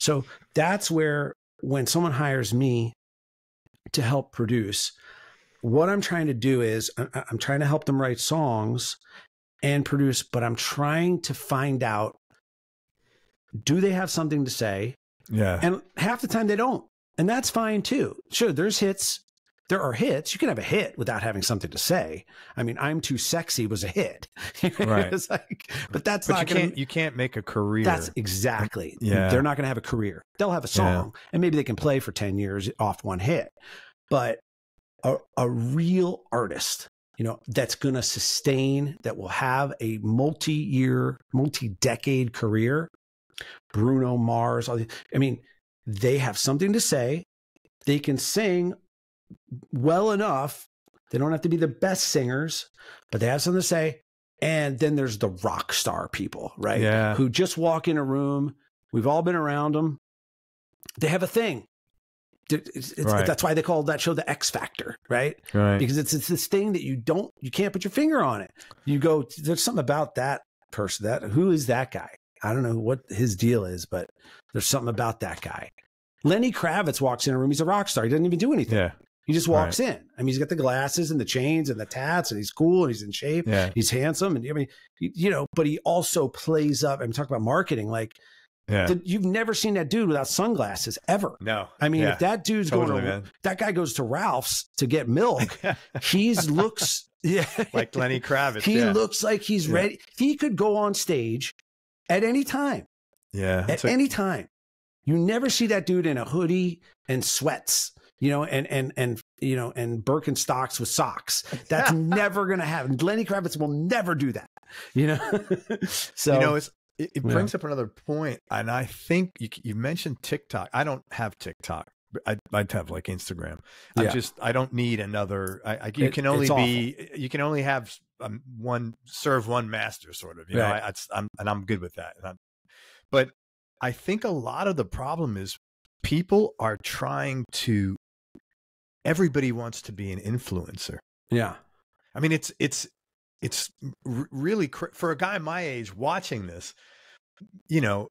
So that's where, when someone hires me to help produce, what I'm trying to do is I'm trying to help them write songs and produce, but I'm trying to find out, do they have something to say? Yeah. And half the time they don't. And that's fine too. Sure, there's hits. There are hits. You can have a hit without having something to say. I mean, I'm Too Sexy was a hit. Right. It's like, but that's But not you can't make a career. That's exactly. Yeah. They're not going to have a career. They'll have a song and maybe they can play for 10 years off one hit. But a real artist, you know, that's going to sustain, that will have a multi-year, multi-decade career, Bruno Mars, I mean, they have something to say. They can sing well enough. They don't have to be the best singers, but they have something to say. And then there's the rock star people, right? Yeah. Who just walk in a room. We've all been around them. They have a thing. That's why they call that show the X Factor, right? Right. Because it's this thing that you can't put your finger on it. You go, there's something about that person. Who is that guy? I don't know what his deal is, but there's something about that guy. Lenny Kravitz walks in a room. He's a rock star. He doesn't even do anything. Yeah. He just walks in. I mean, he's got the glasses and the chains and the tats, and he's cool and he's in shape. Yeah. He's handsome. And I mean, you know, but he also plays up. I'm talking about marketing. Like, you've never seen that dude without sunglasses ever. No. I mean, if that dude's that guy goes to Ralph's to get milk, he looks like Lenny Kravitz. He looks like he's ready. He could go on stage at any time. Yeah. At any time. You never see that dude in a hoodie and sweats, you know, and you know, and Birkenstocks with socks. That's never going to happen. Lenny Kravitz will never do that, you know? So, you know, it brings up another point. And I think you mentioned TikTok. I don't have TikTok. I'd have like Instagram. I don't need another. You can only have one serve, one master sort of, you know, I'm good with that. But I think a lot of the problem is people are trying to, everybody wants to be an influencer. Yeah. I mean, it's really, for a guy my age watching this, you know,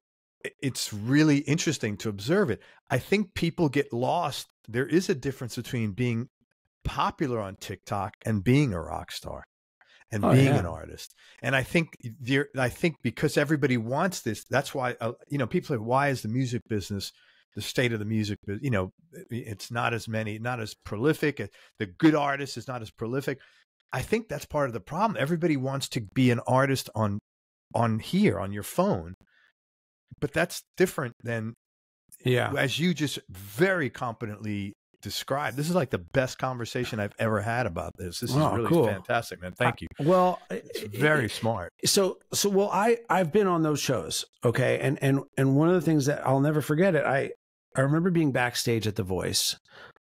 it's really interesting to observe it. I think people get lost. There is a difference between being popular on TikTok and being a rock star and being an artist. And I think because everybody wants this, that's why, you know, people say, why is the music business, the state of the music, you know, it's not as prolific. The good artist is not as prolific. I think that's part of the problem. Everybody wants to be an artist on your phone, but that's different than, as you just very competently described. This is like the best conversation I've ever had about this. This is really fantastic, man. Thank you. Well, it's very smart. So I've been on those shows. Okay. And one of the things that I'll never forget I remember being backstage at The Voice.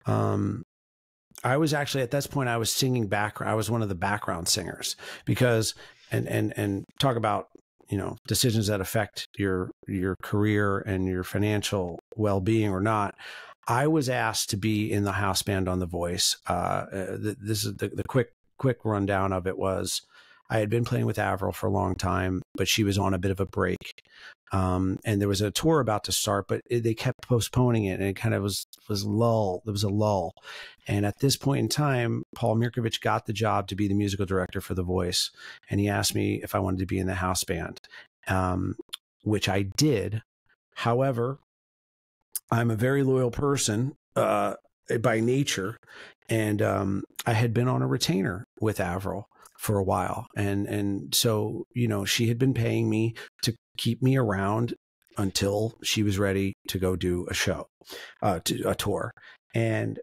I was actually, at this point, I was singing background. I was one of the background singers because, and talk about, you know, decisions that affect your career and your financial well-being or not. I was asked to be in the house band on The Voice. This is the quick rundown of it was, I had been playing with Avril for a long time, but she was on a bit of a break. And there was a tour about to start, but they kept postponing it, and it kind of was lull. There was a lull. And at this point in time, Paul Mirkovich got the job to be the musical director for The Voice. And he asked me if I wanted to be in the house band, which I did. However, I'm a very loyal person by nature. And I had been on a retainer with Avril for a while. And so, you know, she had been paying me to keep me around until she was ready to go do a show, a tour. And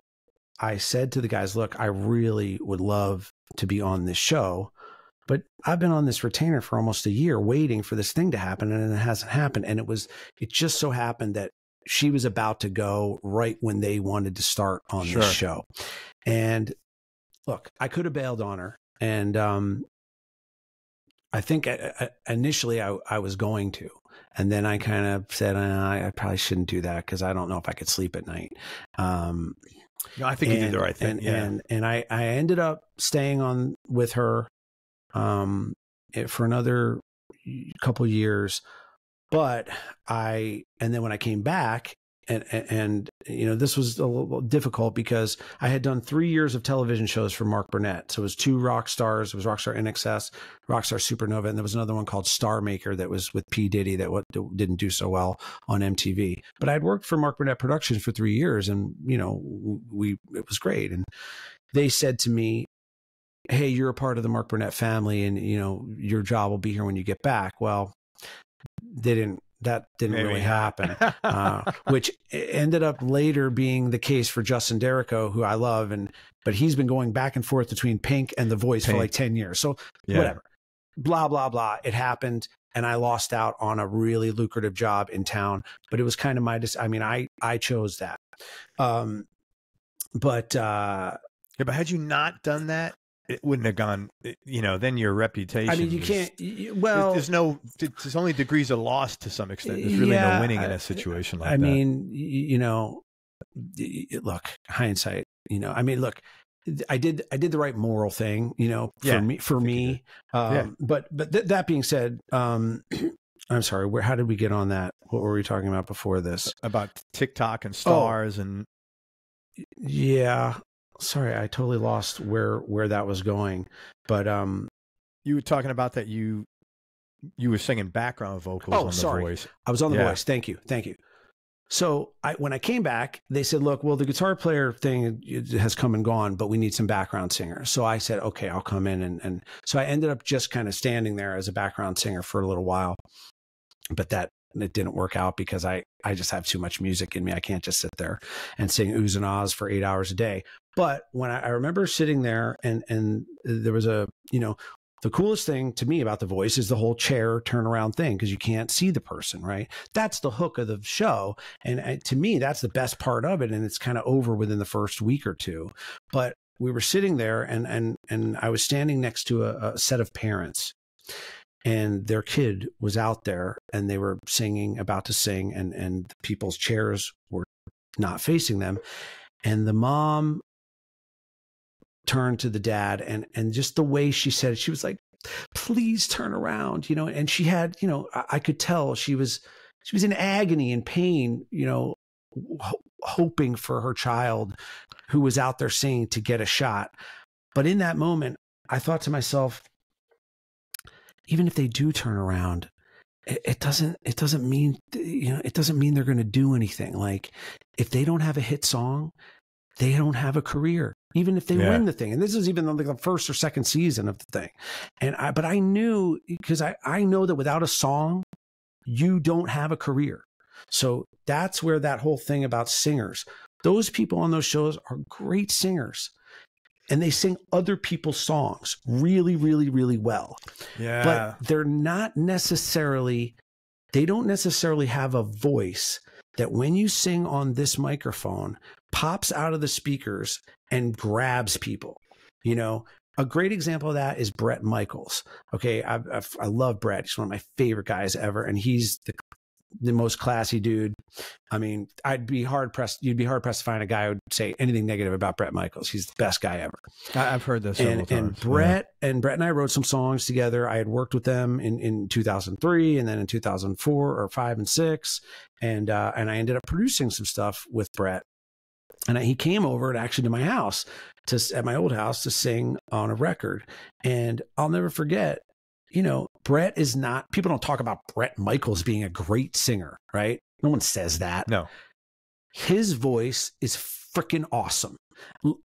I said to the guys, look, I really would love to be on this show, but I've been on this retainer for almost a year waiting for this thing to happen, and it hasn't happened. And it just so happened that she was about to go right when they wanted to start on this show. And look, I could have bailed on her. And I think initially I was going to. And then I kind of said, I probably shouldn't do that because I don't know if I could sleep at night. No, I think you did the right thing. And I ended up staying on with her for another couple years. But and then when I came back, and you know, this was a little difficult because I had done 3 years of television shows for Mark Burnett. So it was 2 rock stars. It was Rockstar NXS, Rockstar Supernova, and there was another one called Star Maker that was with P. Diddy that didn't do so well on MTV. But I'd worked for Mark Burnett Productions for 3 years, and you know, it was great. And they said to me, "Hey, you're a part of the Mark Burnett family, and you know, your job will be here when you get back." Well, that didn't Maybe really not. happen, which ended up later being the case for Justin Derrico, who I love, but he's been going back and forth between Pink and The Voice for like 10 years. So whatever, blah, blah, blah. It happened, and I lost out on a really lucrative job in town, but it was kind of I chose that. But had you not done that, it wouldn't have gone, you know, then your reputation. I mean, you can't, there's only degrees of loss to some extent. There's really no winning in a situation like that. I mean, you know, look, hindsight, you know, I mean, look, I did the right moral thing, you know, for me. But that being said, I'm sorry, how did we get on that? What were we talking about before this? About TikTok and stars and. Yeah. Sorry, I totally lost where that was going, but you were talking about that you were singing background vocals on The Voice. I was on The Voice. Thank you. So when I came back, they said, "Look, well, the guitar player thing has come and gone, but we need some background singers." So I said, "Okay, I'll come in," and so I ended up just kind of standing there as a background singer for a little while, but it didn't work out because I just have too much music in me. I can't just sit there and sing oohs and ahs for 8 hours a day. But when I remember sitting there and there was the coolest thing to me about The Voice is the whole chair turnaround thing, because you can't see the person, right? That's the hook of the show. And to me, that's the best part of it. And it's kind of over within the first week or two. But we were sitting there and I was standing next to a set of parents, and their kid was out there and they were about to sing, and people's chairs were not facing them. And the mom turned to the dad, and just the way she said it, she was like, "Please turn around," you know, and she had, you know, I could tell she was in agony and pain, you know, hoping for her child who was out there singing to get a shot. But in that moment, I thought to myself, even if they do turn around, it doesn't mean, you know, it doesn't mean they're going to do anything. Like, if they don't have a hit song, they don't have a career, even if they win the thing. And this is even like the first or second season of the thing. But I knew, because I know that without a song, you don't have a career. So that's where that whole thing about singers, those people on those shows are great singers, and they sing other people's songs really, really, really well. Yeah. But they don't necessarily have a voice that when you sing on this microphone pops out of the speakers and grabs people. You know, a great example of that is Bret Michaels. Okay. I love Bret. He's one of my favorite guys ever. And he's the most classy dude. I mean, you'd be hard pressed to find a guy who would say anything negative about Bret Michaels. He's the best guy ever. I've heard this several times. And Bret and I wrote some songs together. I had worked with them in 2003, and then in 2004 or 5 and 6. And I ended up producing some stuff with Bret. And he came over to my house, at my old house, to sing on a record. And I'll never forget, you know, Bret is not, people don't talk about Bret Michaels being a great singer, right? No one says that. No. His voice is freaking awesome.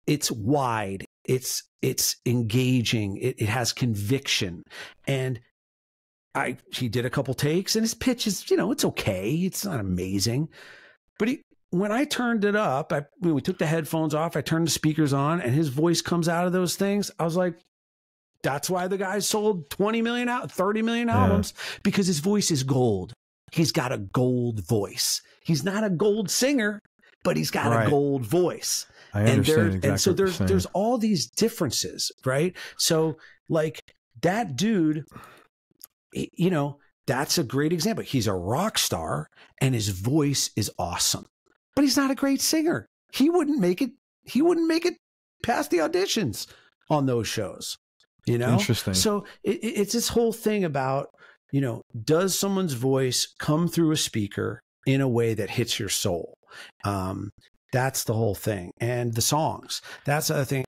It's wide. It's engaging. It has conviction. And he did a couple takes, and his pitch is, you know, it's okay. It's not amazing. But when I turned it up, when we took the headphones off, I turned the speakers on, and his voice comes out of those things. I was like, that's why the guy sold 20 million, 30 million albums, because his voice is gold. He's got a gold voice. He's not a gold singer, but he's got a gold voice. I understand exactly. And so there's all these differences, right? So like that dude, you know, that's a great example. He's a rock star and his voice is awesome, but he's not a great singer. He wouldn't make it past the auditions on those shows. You know, interesting. So it's this whole thing about, you know, does someone's voice come through a speaker in a way that hits your soul? That's the whole thing. And the songs, that's the other thing